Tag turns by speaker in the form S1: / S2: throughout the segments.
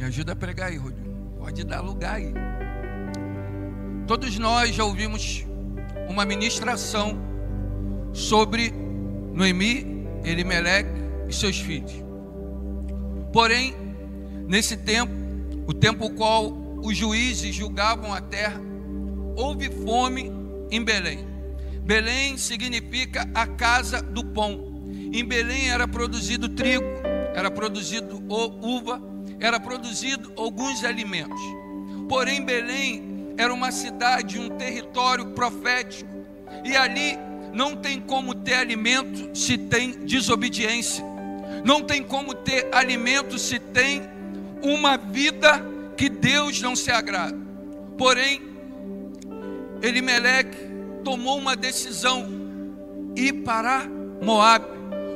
S1: Me ajuda a pregar aí, Rodrigo. Pode dar lugar aí. Todos nós já ouvimos uma ministração sobre Noemi, Elimeleque e seus filhos. Porém, nesse tempo, o tempo qual os juízes julgavam a terra, houve fome em Belém. Belém significa a casa do pão. Em Belém era produzido trigo, era produzido uva, era produzido alguns alimentos. Porém, Belém era uma cidade, um território profético, e ali não tem como ter alimento se tem desobediência, não tem como ter alimento se tem uma vida que Deus não se agrada. Porém, Elimeleque tomou uma decisão, ir para Moabe.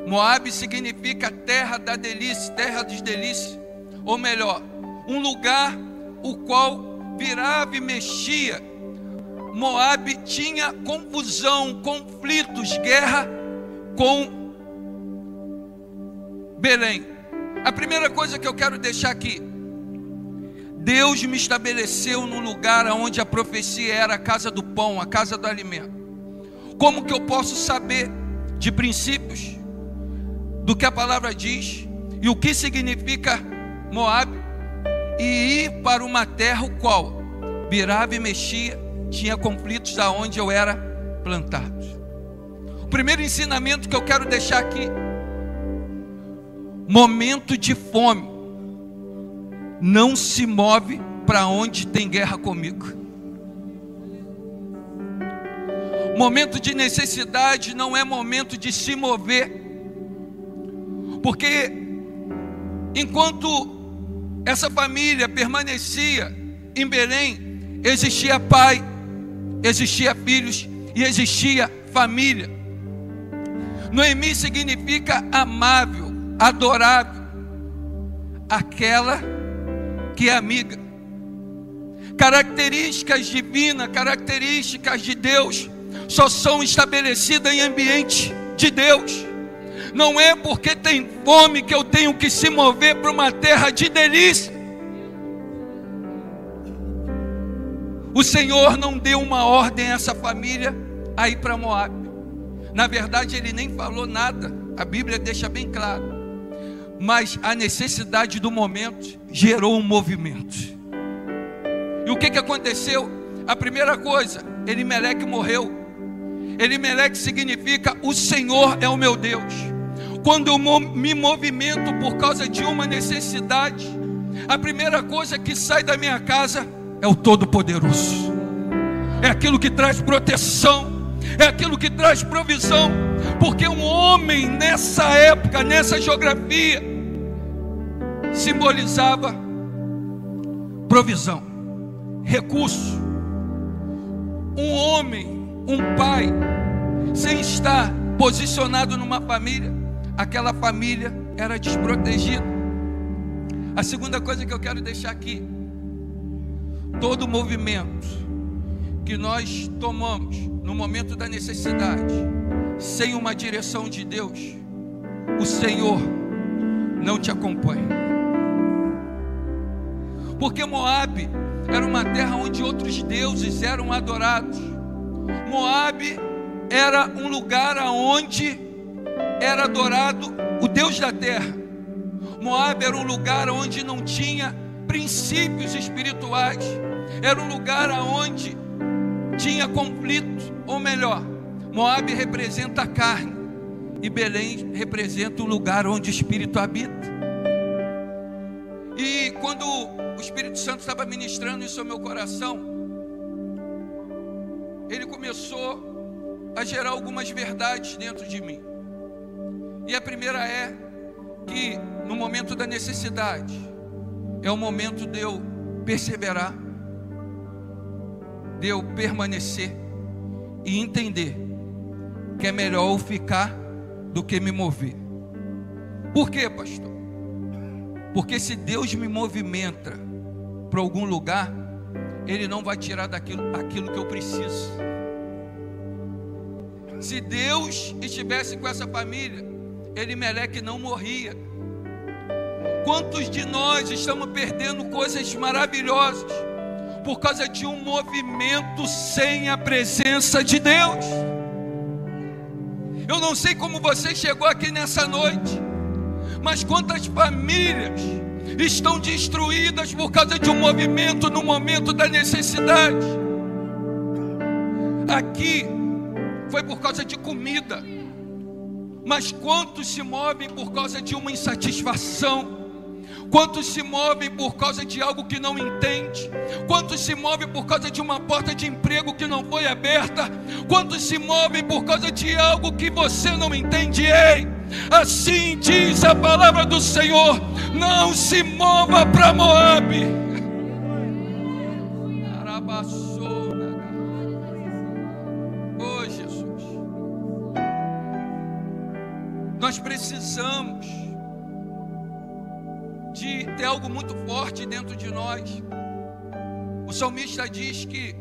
S1: Moabe significa terra da delícia, terra dos delícias, ou melhor, um lugar o qual virava e mexia. Moabe tinha confusão, conflitos, guerra com Belém. A primeira coisa que eu quero deixar aqui: Deus me estabeleceu num lugar onde a profecia era a casa do pão, a casa do alimento. Como que eu posso saber de princípios, do que a palavra diz e o que significa Moabe, e ir para uma terra o qual virava e mexia, tinha conflitos aonde eu era plantado? O primeiro ensinamento que eu quero deixar aqui: momento de fome não se move para onde tem guerra comigo. Momento de necessidade não é momento de se mover, porque enquanto essa família permanecia em Belém, existia pai, existia filhos e existia família. Noemi significa amável, adorável, aquela que é amiga. Características divinas, características de Deus, só são estabelecidas em ambiente de Deus. Não é porque tem fome que eu tenho que se mover para uma terra de delícia. O Senhor não deu uma ordem a essa família a ir para Moabe. Na verdade, Ele nem falou nada. A Bíblia deixa bem claro. Mas a necessidade do momento gerou um movimento. E o que aconteceu? A primeira coisa, Elimeleque morreu. Elimeleque significa o Senhor é o meu Deus. Quando eu me movimento por causa de uma necessidade, a primeira coisa que sai da minha casa é o Todo-Poderoso. É aquilo que traz proteção, é aquilo que traz provisão. Porque um homem nessa época, nessa geografia, simbolizava provisão, recurso. Um homem, um pai, sem estar posicionado numa família, aquela família era desprotegida. A segunda coisa que eu quero deixar aqui: todo movimento que nós tomamos no momento da necessidade, sem uma direção de Deus, o Senhor não te acompanha. Porque Moabe era uma terra onde outros deuses eram adorados. Moabe era um lugar onde era adorado o Deus da terra. Moabe era um lugar onde não tinha princípios espirituais. Era um lugar onde tinha conflito, ou melhor, Moabe representa a carne e Belém representa o lugar onde o Espírito habita. E quando o Espírito Santo estava ministrando isso ao meu coração, ele começou a gerar algumas verdades dentro de mim. E a primeira é que no momento da necessidade é o momento de eu perseverar, de eu permanecer e entender que é melhor eu ficar do que me mover. Por quê, pastor? Porque se Deus me movimenta para algum lugar, Ele não vai tirar aquilo que eu preciso. Se Deus estivesse com essa família, Elimeleque não morria. Quantos de nós estamos perdendo coisas maravilhosas por causa de um movimento sem a presença de Deus? Eu não sei como você chegou aqui nessa noite, mas quantas famílias estão destruídas por causa de um movimento no momento da necessidade? Aqui foi por causa de comida, mas quantos se movem por causa de uma insatisfação? Quantos se movem por causa de algo que não entende? Quantos se movem por causa de uma porta de emprego que não foi aberta? Quantos se movem por causa de algo que você não entende? Ei, assim diz a palavra do Senhor: não se mova para Moabe. Oh Jesus, nós precisamos de ter algo muito forte dentro de nós. O salmista diz que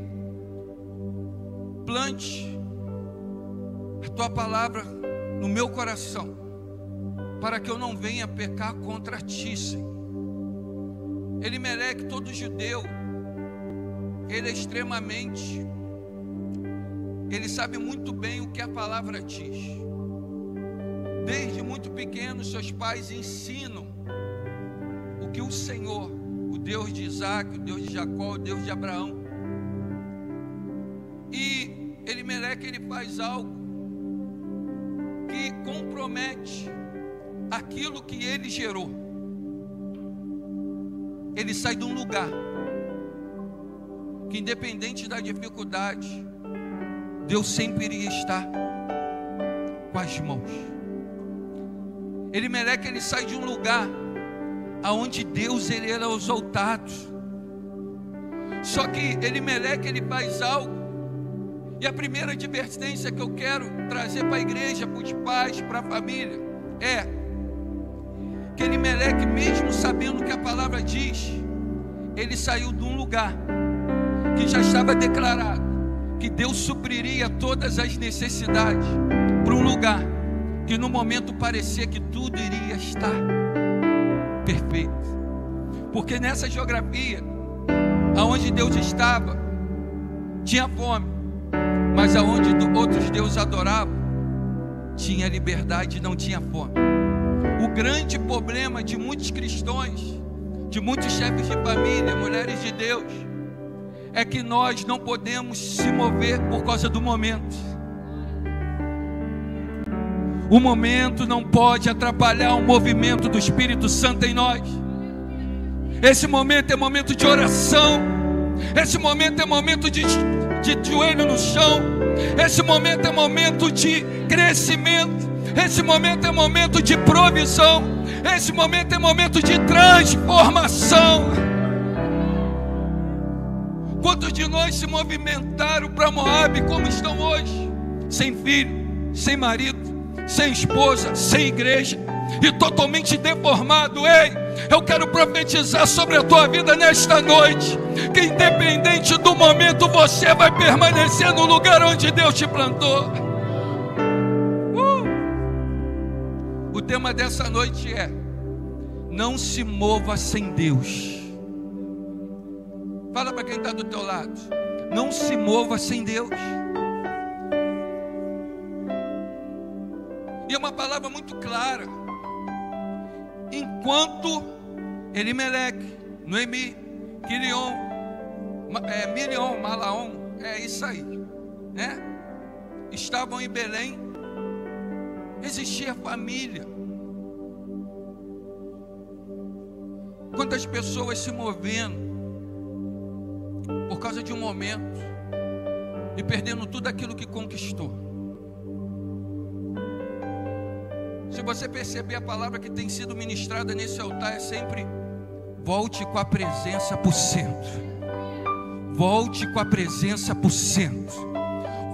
S1: plante a tua palavra no meu coração, para que eu não venha pecar contra ti, Senhor. Elimeleque, todo judeu, ele é extremamente, ele sabe muito bem o que a palavra diz. Desde muito pequeno, seus pais ensinam o que o Senhor, o Deus de Isaac, o Deus de Jacó, o Deus de Abraão. E Elimeleque, ele faz algo que compromete aquilo que ele gerou. Ele sai de um lugar que, independente da dificuldade, Deus sempre iria estar com as mãos. Elimeleque, ele sai de um lugar aonde Deus ele era exaltado. Só que Elimeleque, ele faz algo, e a primeira advertência que eu quero trazer para a igreja, para os pais, para a família, é que Elimeleque, mesmo sabendo o que a palavra diz, ele saiu de um lugar que já estava declarado que Deus supriria todas as necessidades, para um lugar que no momento parecia que tudo iria estar perfeito. Porque nessa geografia, aonde Deus estava, tinha fome, mas aonde outros deuses adoravam, tinha liberdade e não tinha fome. O grande problema de muitos cristãos, de muitos chefes de família, mulheres de Deus, é que nós não podemos se mover por causa do momento. O momento não pode atrapalhar o movimento do Espírito Santo em nós. Esse momento é momento de oração. Esse momento é momento de joelho no chão. Esse momento é momento de crescimento. Esse momento é momento de provisão. Esse momento é momento de transformação. Quantos de nós se movimentaram para Moabe como estão hoje? Sem filho, sem marido, sem esposa, sem igreja e totalmente deformado. Ei, eu quero profetizar sobre a tua vida nesta noite, que independente do momento, você vai permanecer no lugar onde Deus te plantou. O tema dessa noite é: não se mova sem Deus. Fala para quem está do teu lado: não se mova sem Deus. E é uma palavra muito clara. Enquanto Elimeleque, Noemi, Quilion, Milion, Malaon, é isso aí, né? Estavam em Belém, existia família. Quantas pessoas se movendo por causa de um momento e perdendo tudo aquilo que conquistou. Se você perceber, a palavra que tem sido ministrada nesse altar é sempre: volte com a presença para o centro. Volte com a presença para o centro.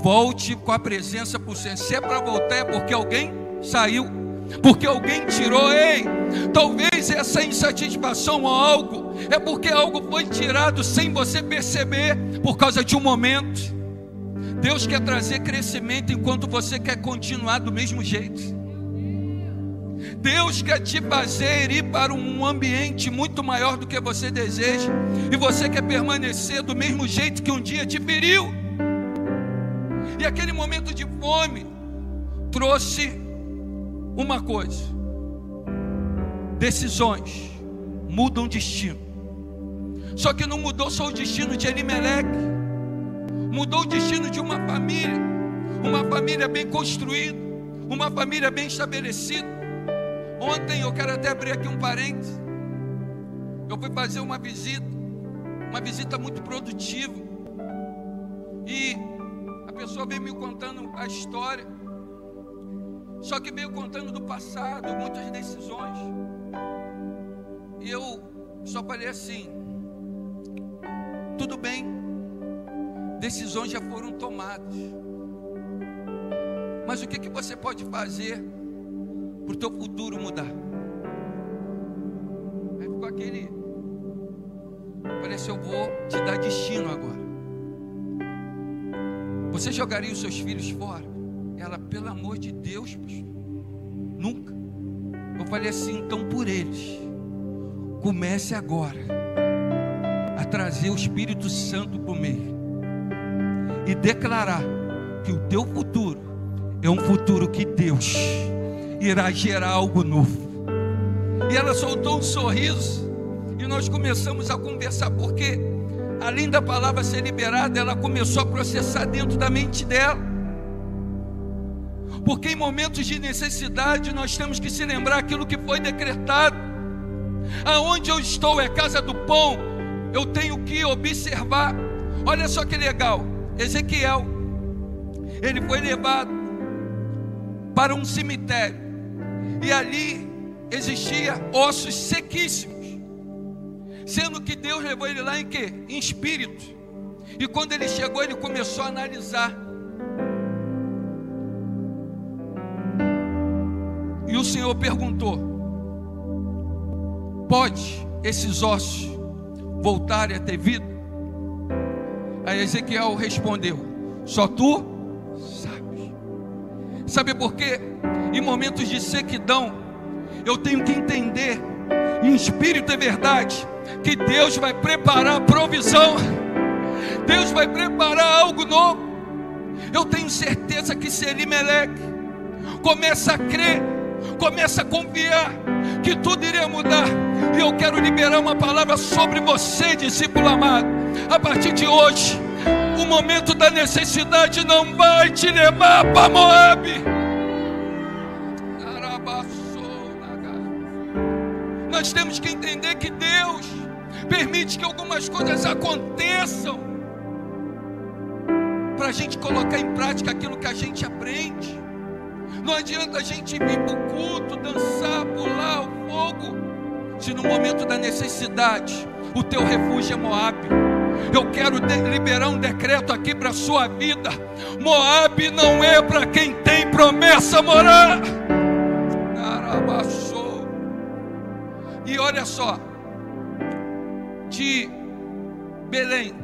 S1: Volte com a presença para o centro. Se é para voltar, é porque alguém saiu, porque alguém tirou. Ei, talvez essa insatisfação ou algo é porque algo foi tirado sem você perceber, por causa de um momento. Deus quer trazer crescimento enquanto você quer continuar do mesmo jeito. Deus quer te fazer ir para um ambiente muito maior do que você deseja, e você quer permanecer do mesmo jeito que um dia te feriu. E aquele momento de fome trouxe uma coisa: decisões mudam destino. Só que não mudou só o destino de Elimeleque, mudou o destino de uma família bem construída, uma família bem estabelecida. Ontem, eu quero até abrir aqui um parênteses, eu fui fazer uma visita muito produtiva, e a pessoa veio me contando a história, só que veio contando do passado, muitas decisões, e eu só falei assim: tudo bem, decisões já foram tomadas, mas o que você pode fazer para o teu futuro mudar? Aí ficou aquele, parece, eu vou te dar destino agora. Você jogaria os seus filhos fora? Ela, pelo amor de Deus, pastor, nunca. Eu falei assim: então por eles, comece agora a trazer o Espírito Santo para o meio e declarar que o teu futuro é um futuro que Deus irá gerar algo novo. E ela soltou um sorriso, e nós começamos a conversar, porque além da palavra ser liberada, ela começou a processar dentro da mente dela, porque em momentos de necessidade nós temos que se lembrar aquilo que foi decretado. Aonde eu estou é casa do pão, eu tenho que observar. Olha só que legal, Ezequiel, ele foi levado para um cemitério, e ali existia ossos sequíssimos, sendo que Deus levou ele lá em quê? Em espírito. E quando ele chegou, ele começou a analisar, e o Senhor perguntou: pode esses ossos voltarem a ter vida? Aí Ezequiel respondeu: só tu sabes. Sabe por quê? Em momentos de sequidão, eu tenho que entender, em espírito e verdade, que Deus vai preparar a provisão, Deus vai preparar algo novo. Eu tenho certeza que se Elimeleque começa a crer, começa a confiar que tudo iria mudar, e eu quero liberar uma palavra sobre você, discípulo amado. A partir de hoje, o momento da necessidade não vai te levar para Moabe. Nós temos que entender que Deus permite que algumas coisas aconteçam para a gente colocar em prática aquilo que a gente aprende. Não adianta a gente vir para o culto, dançar, pular o fogo, se no momento da necessidade o teu refúgio é Moabe. Eu quero liberar um decreto aqui para a sua vida: Moabe não é para quem tem promessa morar. E olha só, de Belém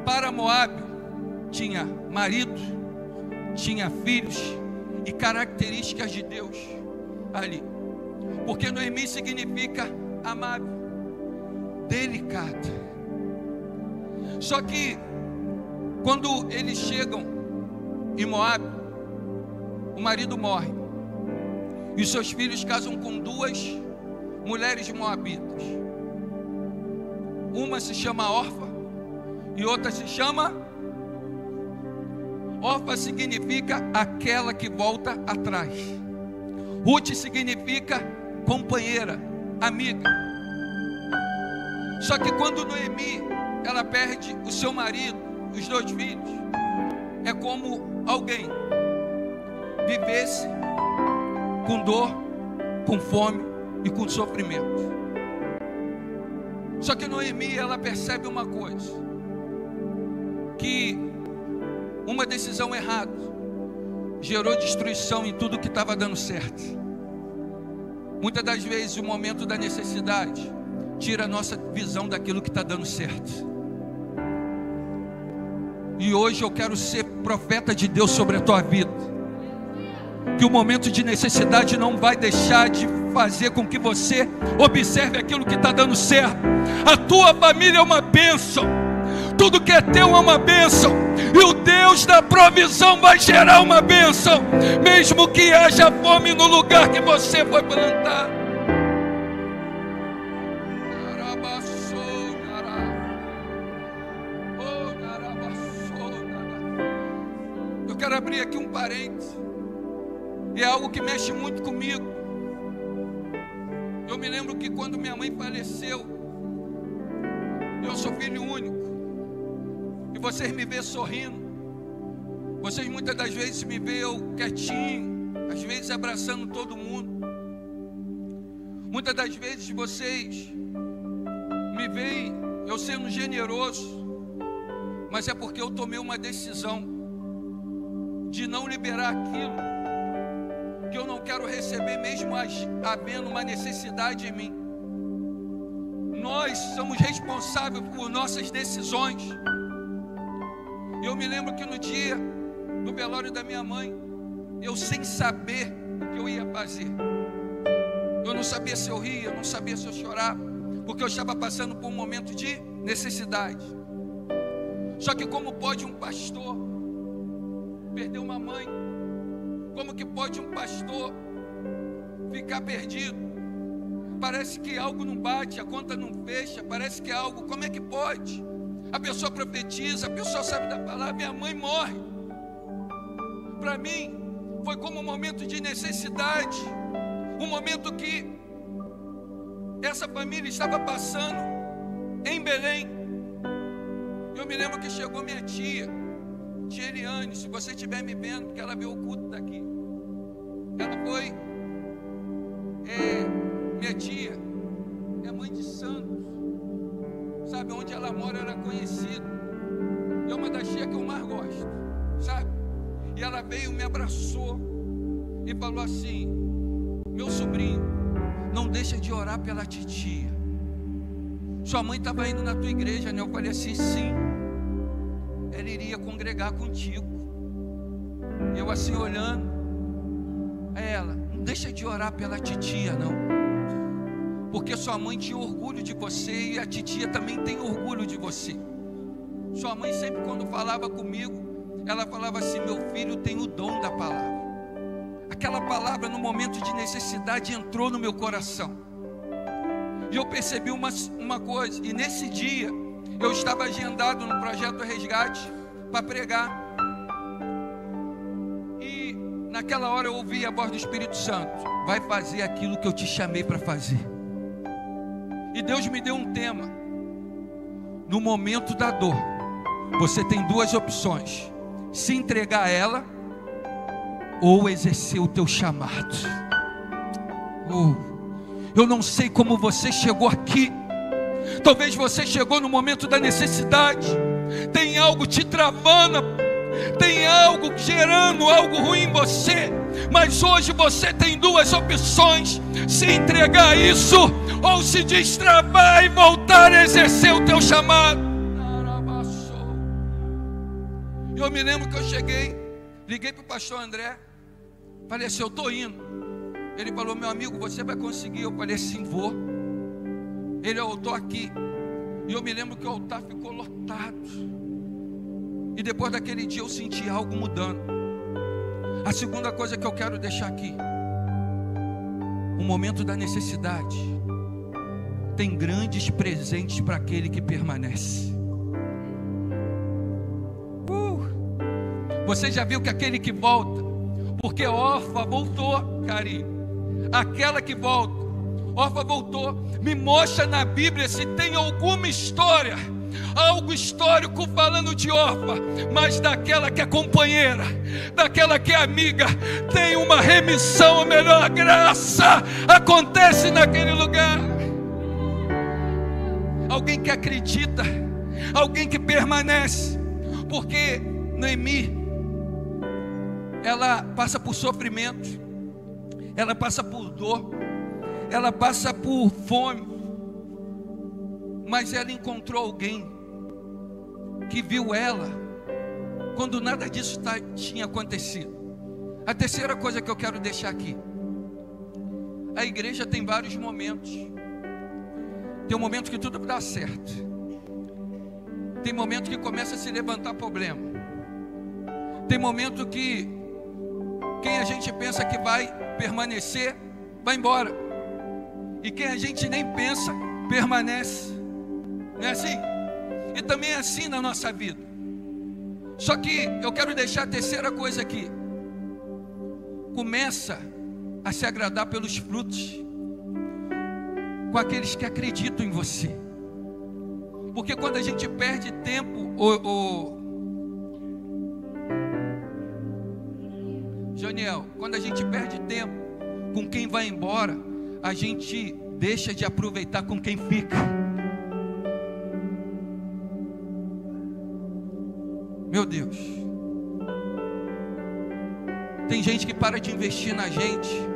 S1: para Moabe tinha marido, tinha filhos e características de Deus ali, porque Noemi significa amável, delicada. Só que quando eles chegam em Moabe, o marido morre e os seus filhos casam com duas mulheres moabitas. Uma se chama Orfa e outra se chama... Orfa significa aquela que volta atrás. Ruth significa companheira, amiga. Só que quando Noemi, ela perde o seu marido, os dois filhos, é como alguém vivesse com dor, com fome e com sofrimento. Só que Noemi, ela percebe uma coisa, que uma decisão errada gerou destruição em tudo que estava dando certo. Muitas das vezes o momento da necessidade tira a nossa visão daquilo que está dando certo. E hoje eu quero ser profeta de Deus sobre a tua vida. que o momento de necessidade não vai deixar de fazer com que você observe aquilo que está dando certo. A tua família é uma bênção, tudo que é teu é uma bênção, e o Deus da provisão vai gerar uma bênção, mesmo que haja fome no lugar que você foi plantar. Eu quero abrir aqui um parênteses, e é algo que mexe muito comigo. Eu me lembro que quando minha mãe faleceu, eu sou filho único, e vocês me veem sorrindo, vocês muitas das vezes me veem eu quietinho, às vezes abraçando todo mundo, muitas das vezes vocês me veem eu sendo generoso, mas é porque eu tomei uma decisão de não liberar aquilo que eu não quero receber, mesmo havendo uma necessidade em mim. Nós somos responsáveis por nossas decisões. Eu me lembro que no dia do velório da minha mãe, eu sem saber o que eu ia fazer, eu não sabia se eu ria, eu não sabia se eu chorava, porque eu estava passando por um momento de necessidade. Só que como pode um pastor perder uma mãe? Como que pode um pastor ficar perdido? Parece que algo não bate, a conta não fecha, parece que algo, como é que pode? A pessoa profetiza, a pessoa sabe da palavra, minha mãe morre. Para mim, foi como um momento de necessidade, um momento que essa família estava passando em Belém. Eu me lembro que chegou minha tia Eliane, se você estiver me vendo, porque ela viu o culto daqui. Ela foi minha tia, é mãe de Santos, sabe, onde ela mora era conhecido, é uma das tias que eu mais gosto, sabe, e ela veio, me abraçou e falou assim: meu sobrinho, não deixa de orar pela titia, sua mãe estava indo na tua igreja, né? Eu falei assim: sim, ela iria congregar contigo. Eu assim olhando a ela: não deixa de orar pela titia não, porque sua mãe tinha orgulho de você, e a titia também tem orgulho de você. Sua mãe sempre, quando falava comigo, ela falava assim: meu filho tem o dom da palavra. Aquela palavra no momento de necessidade entrou no meu coração, e eu percebi uma coisa. E nesse dia eu estava agendado no Projeto Resgate para pregar, e naquela hora eu ouvi a voz do Espírito Santo: vai fazer aquilo que eu te chamei para fazer. E Deus me deu um tema: no momento da dor, você tem duas opções: se entregar a ela ou exercer o teu chamado. Eu não sei como você chegou aqui. Talvez você chegou no momento da necessidade, tem algo te travando, tem algo gerando algo ruim em você, mas hoje você tem duas opções: se entregar a isso ou se destravar e voltar a exercer o teu chamado. Eu me lembro que eu cheguei, liguei para o pastor André, falei assim: eu estou indo. Ele falou: meu amigo, você vai conseguir? Eu falei assim: vou. Ele: eu estou aqui. E eu me lembro que o altar ficou lotado, e depois daquele dia eu senti algo mudando. A segunda coisa que eu quero deixar aqui: o momento da necessidade tem grandes presentes para aquele que permanece. Você já viu que aquele que volta, porque Orfa voltou, carinho, aquela que volta, Orfa voltou. Me mostra na Bíblia se tem alguma história, algo histórico falando de Orfa, mas daquela que é companheira, daquela que é amiga, tem uma remissão, a melhor graça acontece naquele lugar. Alguém que acredita, alguém que permanece, porque Noemi, ela passa por sofrimento, ela passa por dor, ela passa por fome, mas ela encontrou alguém que viu ela quando nada disso tinha acontecido. A terceira coisa que eu quero deixar aqui: a igreja tem vários momentos. Tem um momento que tudo dá certo, tem momento que começa a se levantar problema, tem momento que quem a gente pensa que vai permanecer, vai embora, e quem a gente nem pensa, permanece. Não é assim? E também é assim na nossa vida. Só que eu quero deixar a terceira coisa aqui: começa a se agradar pelos frutos com aqueles que acreditam em você. Porque quando a gente perde tempo, Janiel, quando a gente perde tempo com quem vai embora, a gente deixa de aproveitar com quem fica. Meu Deus, tem gente que para de investir na gente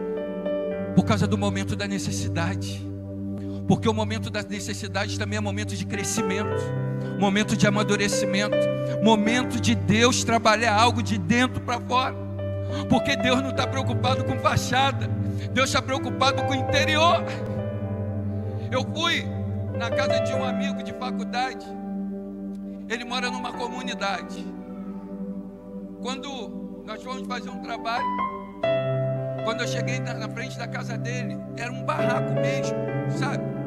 S1: por causa do momento da necessidade. Porque o momento da necessidade também é momento de crescimento, momento de amadurecimento, momento de Deus trabalhar algo de dentro para fora. Porque Deus não está preocupado com fachada, Deus está preocupado com o interior. Eu fui na casa de um amigo de faculdade, ele mora numa comunidade. Quando nós fomos fazer um trabalho, quando eu cheguei na frente da casa dele, era um barraco mesmo, sabe?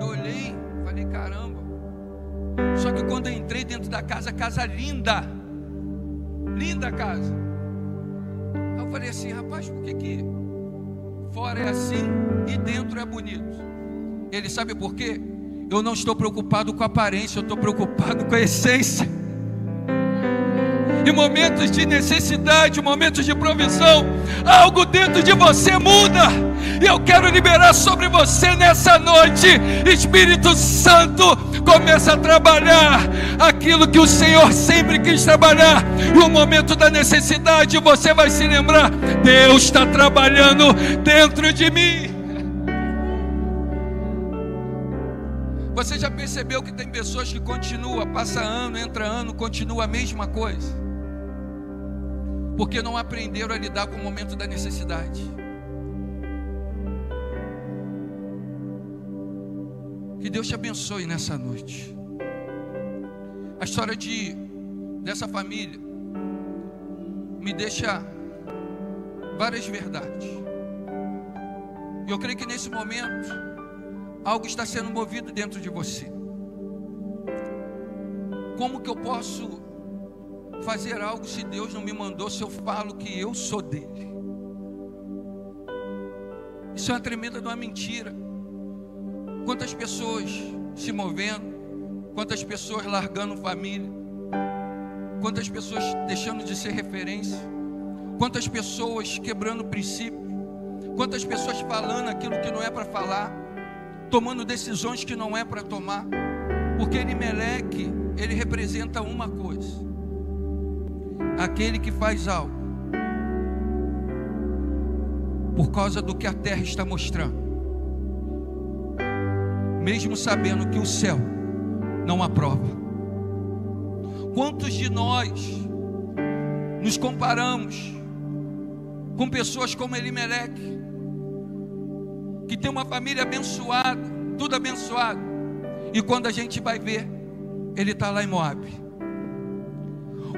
S1: Eu olhei, falei, caramba. Só que quando eu entrei dentro da casa, casa linda, linda casa. Aí eu falei assim, rapaz, por que fora é assim e dentro é bonito? Ele sabe por quê? Eu não estou preocupado com a aparência, eu estou preocupado com a essência. Em momentos de necessidade, momentos de provisão, algo dentro de você muda. E eu quero liberar sobre você nessa noite. Espírito Santo, começa a trabalhar aquilo que o Senhor sempre quis trabalhar. E no momento da necessidade você vai se lembrar: Deus está trabalhando dentro de mim. Você já percebeu que tem pessoas que continuam, passa ano, entra ano, continua a mesma coisa? Porque não aprenderam a lidar com o momento da necessidade. Que Deus te abençoe nessa noite. A história dessa família me deixa várias verdades. E eu creio que nesse momento algo está sendo movido dentro de você. Como que eu posso fazer algo se Deus não me mandou, se eu falo que eu sou dele? Isso é uma tremenda de uma mentira. Quantas pessoas se movendo, quantas pessoas largando família, quantas pessoas deixando de ser referência, quantas pessoas quebrando princípio, quantas pessoas falando aquilo que não é para falar, tomando decisões que não é para tomar. Porque Elimeleque, ele representa uma coisa: aquele que faz algo por causa do que a terra está mostrando, mesmo sabendo que o céu não aprova. Quantos de nós nos comparamos com pessoas como Elimeleque, que tem uma família abençoada, tudo abençoado, e quando a gente vai ver, ele está lá em Moabe?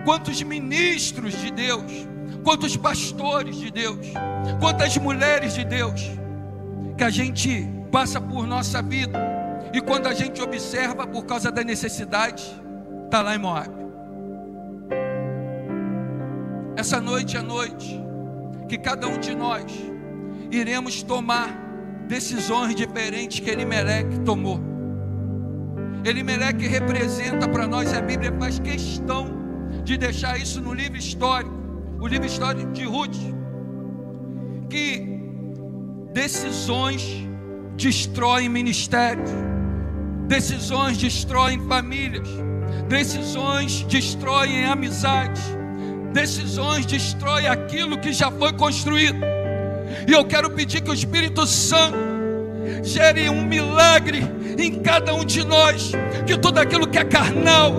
S1: Quantos ministros de Deus, quantos pastores de Deus, quantas mulheres de Deus, que a gente passa por nossa vida, e quando a gente observa por causa da necessidade, está lá em Moabe. Essa noite é a noite que cada um de nós iremos tomar decisões diferentes que Elimeleque tomou. Elimeleque representa para nós, a Bíblia faz questão de deixar isso no livro histórico, o livro histórico de Ruth, que decisões destroem ministérios, decisões destroem famílias, decisões destroem amizades, decisões destroem aquilo que já foi construído. E eu quero pedir que o Espírito Santo, gere um milagre em cada um de nós, que tudo aquilo que é carnal,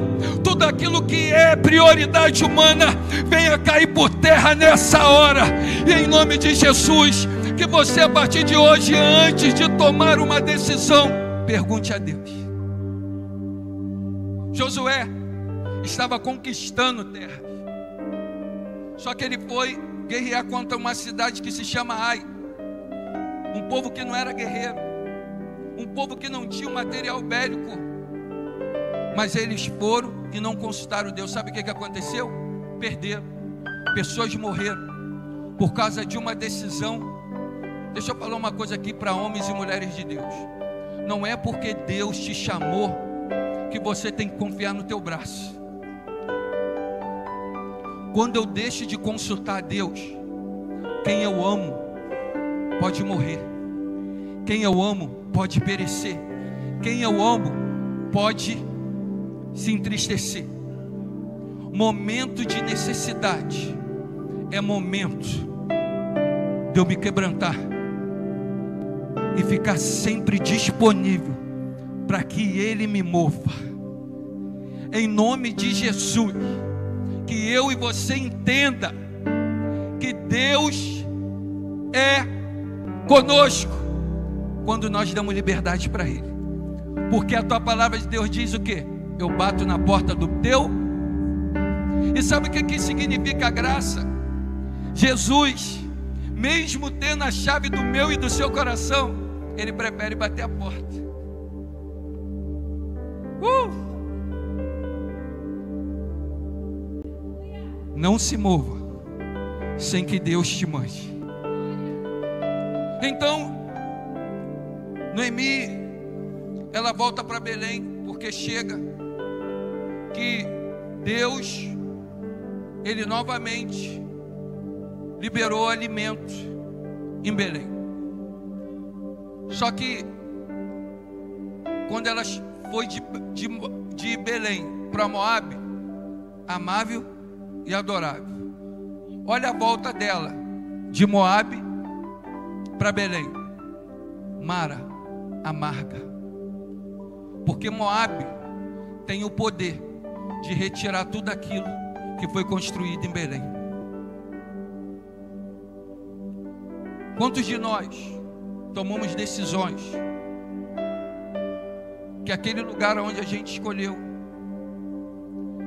S1: tudo aquilo que é prioridade humana, venha cair por terra nessa hora, e em nome de Jesus, que você a partir de hoje, antes de tomar uma decisão, pergunte a Deus. Josué estava conquistando terra, só que ele foi guerrear contra uma cidade que se chama Ai, um povo que não era guerreiro, um povo que não tinha um material bélico, mas eles foram e não consultaram Deus. Sabe o que aconteceu? Perderam, pessoas morreram por causa de uma decisão. Deixa eu falar uma coisa aqui para homens e mulheres de Deus: não é porque Deus te chamou que você tem que confiar no teu braço. Quando eu deixo de consultar Deus, quem eu amo pode morrer, quem eu amo pode perecer, quem eu amo pode se entristecer. Momento de necessidade é momento de eu me quebrantar e ficar sempre disponível para que Ele me mova. Em nome de Jesus, que eu e você entenda que Deus é conosco quando nós damos liberdade para Ele, porque a tua palavra de Deus diz o quê? Eu bato na porta do teu. E sabe o que significa graça? Jesus, mesmo tendo a chave do meu e do seu coração, Ele prefere bater a porta. Não se mova sem que Deus te mande. Então, Noemi, ela volta para Belém, porque chega que Deus, Ele novamente liberou alimento em Belém. Só que quando ela foi de Belém para Moabe, amável e adorável. Olha a volta dela de Moabe para Belém. Mara, amarga, porque Moabe tem o poder de retirar tudo aquilo que foi construído em Belém. Quantos de nós tomamos decisões que aquele lugar onde a gente escolheu,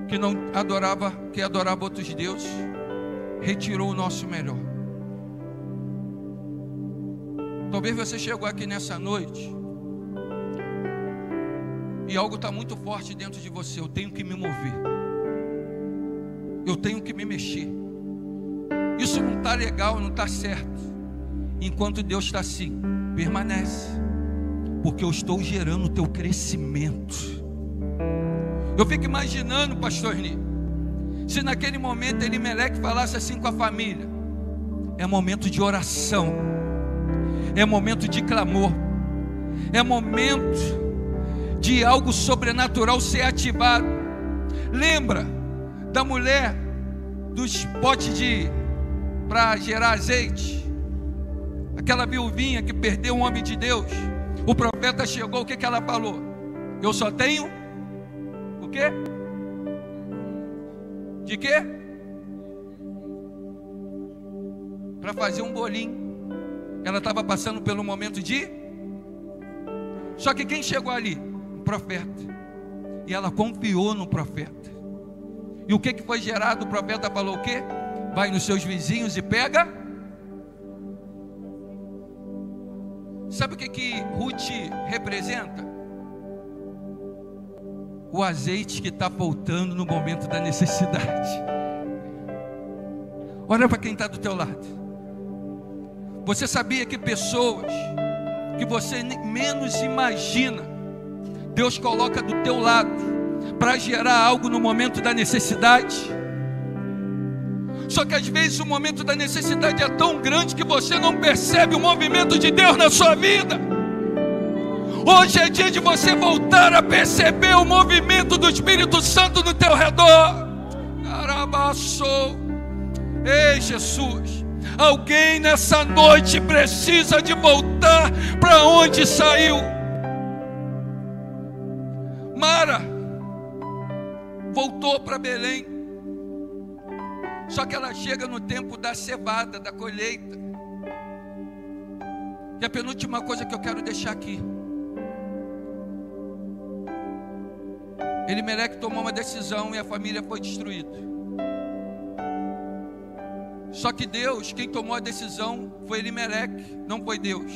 S1: que não adorava, que adorava outros deuses, retirou o nosso melhor? Talvez você chegou aqui nessa noite e algo está muito forte dentro de você. Eu tenho que me mover, eu tenho que me mexer. Isso não está legal, não está certo. Enquanto Deus está assim, permanece, porque eu estou gerando o teu crescimento. Eu fico imaginando, pastor Ni, se naquele momento Elimeleque falasse assim com a família: é momento de oração, é momento de clamor, é momento de algo sobrenatural ser ativado. Lembra da mulher dos potes para gerar azeite? Aquela viuvinha que perdeu um homem de Deus. O profeta chegou, o que ela falou? Eu só tenho o quê? De quê? Para fazer um bolinho. Ela estava passando pelo momento de... Só que quem chegou ali? Um profeta. E ela confiou no profeta. E o que foi gerado? O profeta falou o quê? Vai nos seus vizinhos e pega. Sabe o que Ruth representa? O azeite que está faltando no momento da necessidade. Olha para quem está do teu lado. Você sabia que pessoas que você menos imagina, Deus coloca do teu lado para gerar algo no momento da necessidade? Só que às vezes o momento da necessidade é tão grande que você não percebe o movimento de Deus na sua vida. Hoje é dia de você voltar a perceber o movimento do Espírito Santo no teu redor. Ei, Jesus, Alguém nessa noite precisa de voltar para onde saiu. Mara voltou para Belém. Só que ela chega no tempo da cevada, da colheita. E a penúltima coisa que eu quero deixar aqui: Elimeleque tomou uma decisão e a família foi destruída. Só que Deus, quem tomou a decisão foi Elimeleque, não foi Deus.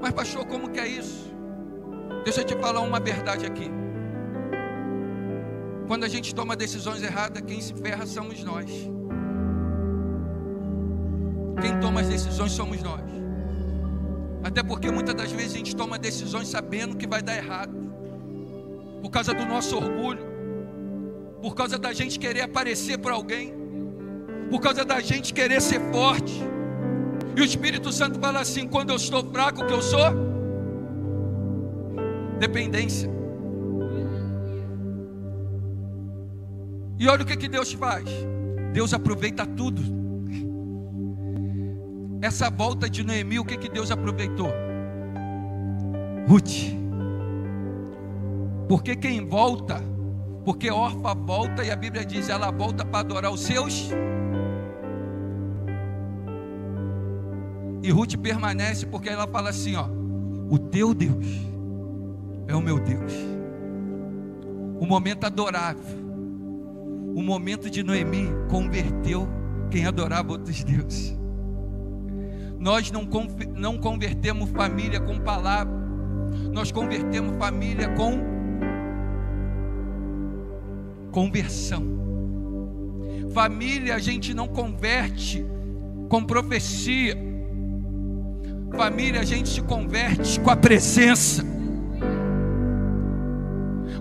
S1: Mas pastor, como que é isso? Deixa eu te falar uma verdade aqui. Quando a gente toma decisões erradas, quem se ferra somos nós. Quem toma as decisões somos nós. Até porque muitas das vezes a gente toma decisões sabendo que vai dar errado, por causa do nosso orgulho, por causa da gente querer aparecer para alguém, por causa da gente querer ser forte. E o Espírito Santo fala assim: quando eu estou fraco, o que eu sou? Dependência. E olha o que Deus faz. Deus aproveita tudo. Essa volta de Noemi, o que Deus aproveitou? Ruth. Porque quem volta, porque Orfa volta, e a Bíblia diz, ela volta para adorar os seus. E Ruth permanece porque ela fala assim, ó: o teu Deus é o meu Deus. O momento adorável, o momento de Noemi converteu quem adorava outros deuses. Nós não convertemos família com palavra, nós convertemos família com conversão. Família a gente não converte com profecia, família a gente se converte com a presença.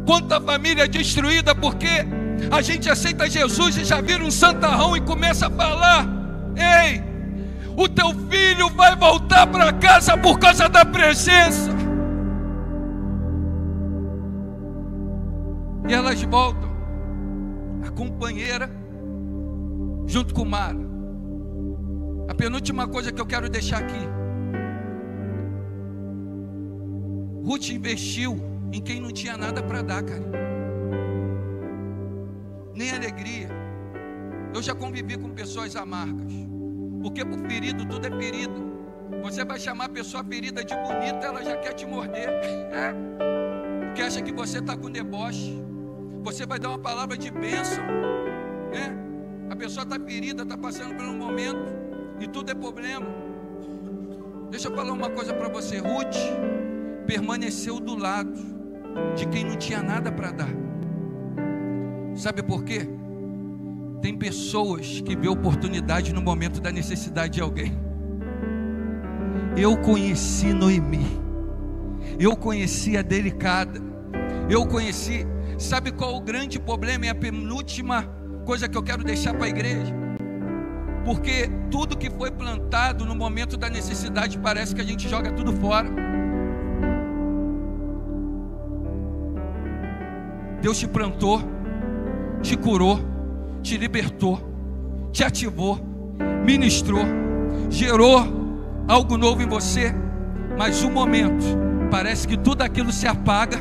S1: Quanta família destruída porque a gente aceita Jesus e já vira um santarrão e começa a falar: ei, o teu filho vai voltar para casa por causa da presença. E elas voltam, a companheira junto com Mara. A penúltima coisa que eu quero deixar aqui: Ruth investiu em quem não tinha nada para dar, cara. Nem alegria. Eu já convivi com pessoas amargas, porque por ferido tudo é ferido. Você vai chamar a pessoa ferida de bonita, ela já quer te morder, porque acha que você está com deboche. Você vai dar uma palavra de bênção, a pessoa está ferida, está passando por um momento e tudo é problema. Deixa eu falar uma coisa para você: Ruth permaneceu do lado de quem não tinha nada para dar. Sabe por quê? Tem pessoas que vê oportunidade no momento da necessidade de alguém. Eu conheci Noemi, eu conheci a delicada, eu conheci. Sabe qual o grande problema? É a penúltima coisa que eu quero deixar para a igreja. Porque tudo que foi plantado no momento da necessidade, parece que a gente joga tudo fora. Deus te plantou, te curou, te libertou, te ativou, ministrou, gerou algo novo em você, mas um momento, parece que tudo aquilo se apaga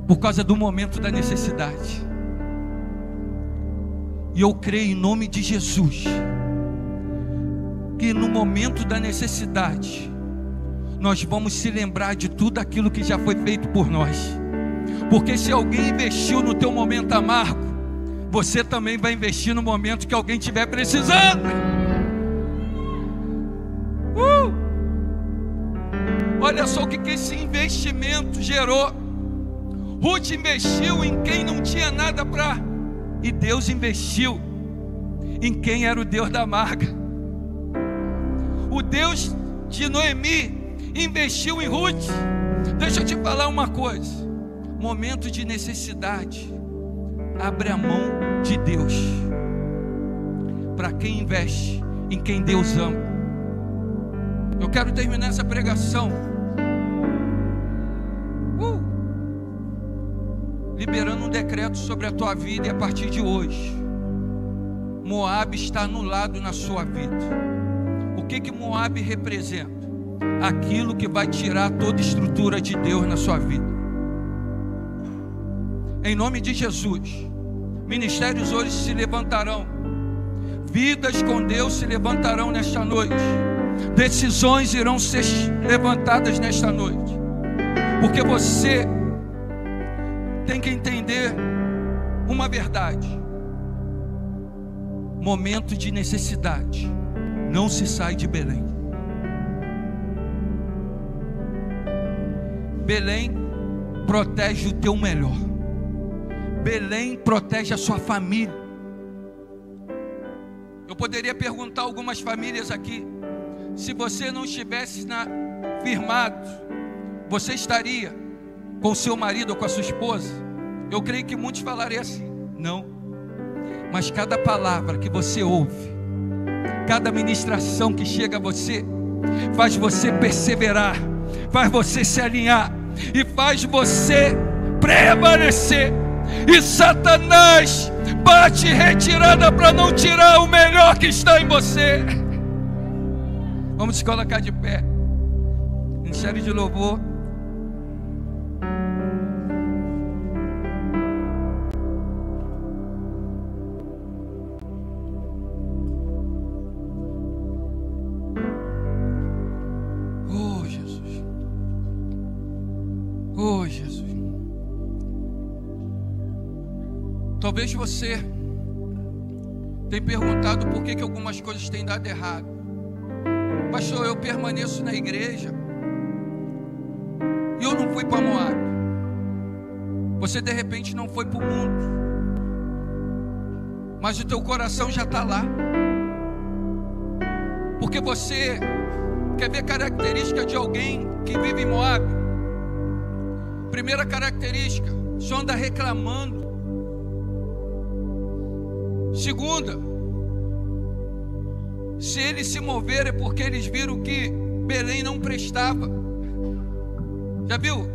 S1: por causa do momento da necessidade. E eu creio em nome de Jesus que no momento da necessidade nós vamos se lembrar de tudo aquilo que já foi feito por nós. Porque se alguém investiu no teu momento amargo, você também vai investir no momento que alguém estiver precisando. Olha só o que esse investimento gerou. Ruth investiu em quem não tinha nada para, e Deus investiu em quem era o Deus da amarga. O Deus de Noemi investiu em Ruth. Deixa eu te falar uma coisa: momento de necessidade, abre a mão de Deus para quem investe em quem Deus ama. Eu quero terminar essa pregação liberando um decreto sobre a tua vida. E a partir de hoje Moabe está anulado na sua vida. O que Moabe representa? Aquilo que vai tirar toda a estrutura de Deus na sua vida. Em nome de Jesus, ministérios hoje se levantarão, vidas com Deus se levantarão nesta noite, decisões irão ser levantadas nesta noite, porque você tem que entender uma verdade: momento de necessidade não se sai de Belém. Belém protege o teu melhor. Belém protege a sua família. Eu poderia perguntar a algumas famílias aqui: se você não estivesse firmado, você estaria com o seu marido ou com a sua esposa? Eu creio que muitos falariam assim: não. Mas cada palavra que você ouve, cada ministração que chega a você, faz você perseverar, faz você se alinhar e faz você prevalecer. E Satanás bate retirada para não tirar o melhor que está em você. Vamos se colocar de pé. Ministério de louvor. Oh Jesus. Oh Jesus. Talvez você tenha perguntado por que algumas coisas têm dado errado. Pastor, eu permaneço na igreja e eu não fui para Moabe. Você de repente não foi para o mundo, mas o teu coração já está lá. Porque você quer ver característica de alguém que vive em Moabe? Primeira característica: só anda reclamando. Segunda, se eles se moverem é porque eles viram que Belém não prestava. Já viu?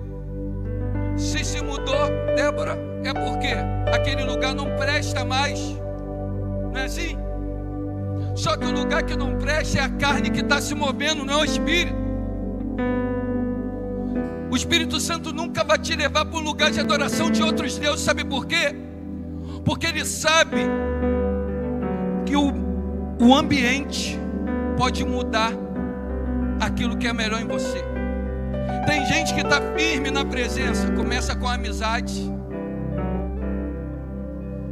S1: Se mudou, Débora, é porque aquele lugar não presta mais. Não é assim? Só que o lugar que não presta é a carne que está se movendo, não é o Espírito. O Espírito Santo nunca vai te levar para um lugar de adoração de outros deuses. Sabe por quê? Porque ele sabe que o ambiente pode mudar aquilo que é melhor em você. Tem gente que está firme na presença, começa com a amizade,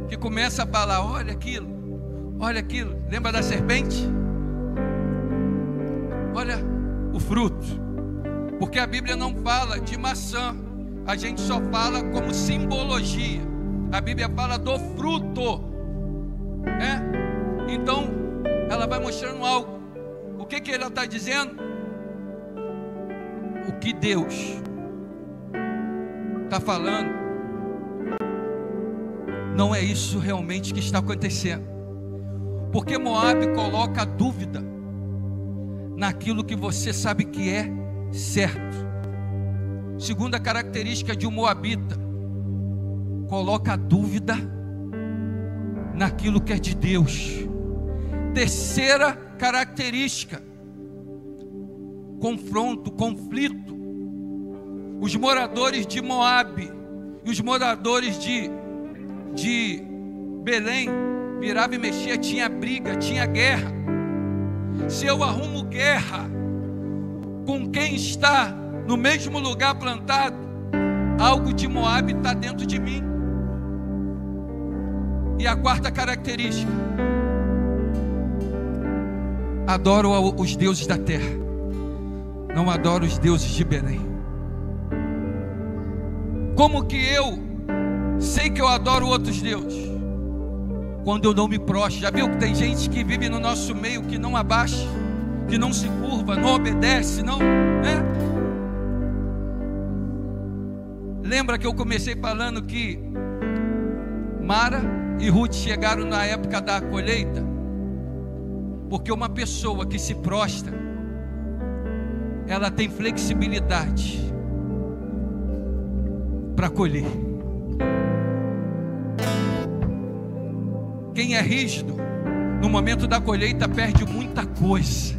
S1: que começa a falar: olha aquilo, lembra da serpente? Olha o fruto, porque a Bíblia não fala de maçã, a gente só fala como simbologia. A Bíblia fala do fruto, Então ela vai mostrando algo. O que ela está dizendo? O que Deus está falando não é isso realmente que está acontecendo. Porque Moabe coloca a dúvida naquilo que você sabe que é certo. Segunda característica de um moabita: coloca a dúvida naquilo que é de Deus. Terceira característica: confronto, conflito. Os moradores de Moabe e os moradores de Belém virava e mexia, tinha briga, tinha guerra. Se eu arrumo guerra com quem está no mesmo lugar plantado, algo de Moabe está dentro de mim. E a quarta característica: adoro os deuses da terra, não adoro os deuses de Belém. Como que eu sei que eu adoro outros deuses? Quando eu não me prostro. Já viu que tem gente que vive no nosso meio que não abaixa, que não se curva, não obedece, não, né? Lembra que eu comecei falando que Mara e Ruth chegaram na época da colheita? Porque uma pessoa que se prostra, ela tem flexibilidade para colher. Quem é rígido no momento da colheita perde muita coisa.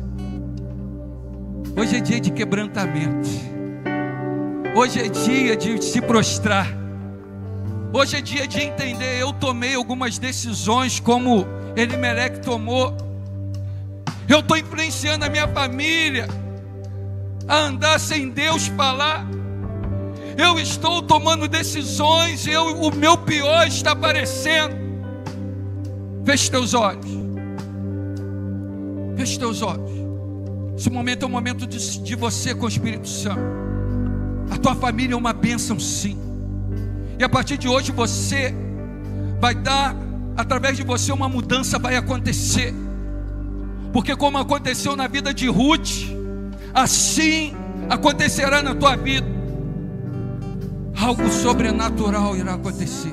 S1: Hoje é dia de quebrantamento. Hoje é dia de se prostrar. Hoje é dia de entender. Eu tomei algumas decisões como Elimeleque tomou. Eu estou influenciando a minha família a andar sem Deus falar. Eu estou tomando decisões, o meu pior está aparecendo. Feche teus olhos. Feche teus olhos. Esse momento é um momento de você com o Espírito Santo. A tua família é uma bênção, sim. E a partir de hoje você vai dar, através de você, uma mudança vai acontecer. Porque como aconteceu na vida de Ruth, assim acontecerá na tua vida. Algo sobrenatural irá acontecer.